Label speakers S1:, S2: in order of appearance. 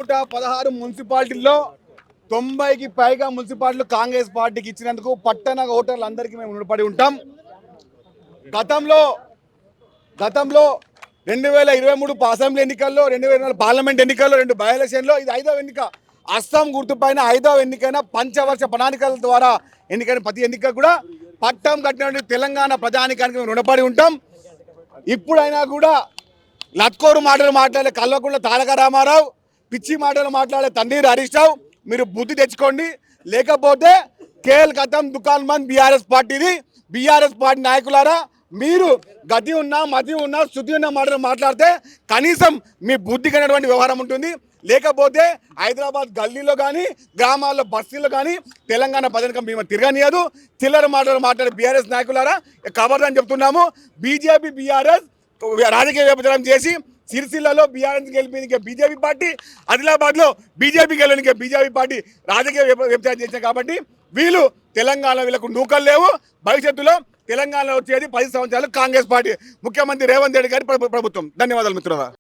S1: 116 మున్సిపాలిటీల్లో 90కి పైగా మున్సిపాలిటీలు కాంగ్రెస్ పార్టీకి ఇచ్చినందుకు పట్టణ ఓటర్లందరికీ మేము రుణపడి ఉంటాం. గతంలో 2023 అసెంబ్లీ ఎన్నికల్లో, 2024 పార్లమెంట్ ఎన్నికల్లో, 2 బై ఎలక్షన్లో ఇది 5వ ఎన్నిక. అస్సాం గుర్తుపైన 5వ ఎన్నికైన పంచవర్ష ప్రణాళికల ద్వారా ఎన్నికైన ప్రతి ఎన్నిక కూడా పట్టం కట్టినటువంటి తెలంగాణ ప్రజానికానికి మేము రుణపడి ఉంటాం. ఇప్పుడైనా కూడా లత్కోరు మాటలు మాట్లాడే కల్వకుంట్ల తారక రామారావు, పిచ్చి మాటలు మాట్లాడే తండ్రి హరీష్ రావు, మీరు బుద్ధి తెచ్చుకోండి. లేకపోతే కేఎల్ కథం దుకాన్ మంద్ బీఆర్ఎస్ పార్టీది. బీఆర్ఎస్ పార్టీ నాయకులారా, మీరు గతి ఉన్నా మతి ఉన్నా శుద్ధి ఉన్న మాటలు మాట్లాడితే కనీసం మీ బుద్ధి కనేటువంటి వ్యవహారం ఉంటుంది. లేకపోతే హైదరాబాద్ గల్లీలో కానీ గ్రామాల్లో బస్తీల్లో కానీ తెలంగాణ ప్రజలకు మేము తిరగనియదు. చిల్లర మాటలు మాట్లాడే బీఆర్ఎస్ నాయకులారా కబర్దని చెప్తున్నాము. బీజేపీ బీఆర్ఎస్ రాజకీయ విభజన చేసి సిరిసిల్లలో బీఆర్ఎస్ గెలిపింది బీజేపీ పార్టీ, ఆదిలాబాద్లో బీజేపీ గెలిపింది బీజేపీ పార్టీ రాజకీయ విభజన చేశారు. కాబట్టి వీళ్ళు తెలంగాణ వీళ్ళకు నూకలు లేవు. భవిష్యత్తులో తెలంగాణలో వచ్చేది 10 సంవత్సరాలు కాంగ్రెస్ పార్టీ, ముఖ్యమంత్రి రేవంత్ రెడ్డి గారి ప్రభుత్వం. ధన్యవాదాలు మిత్రులారా.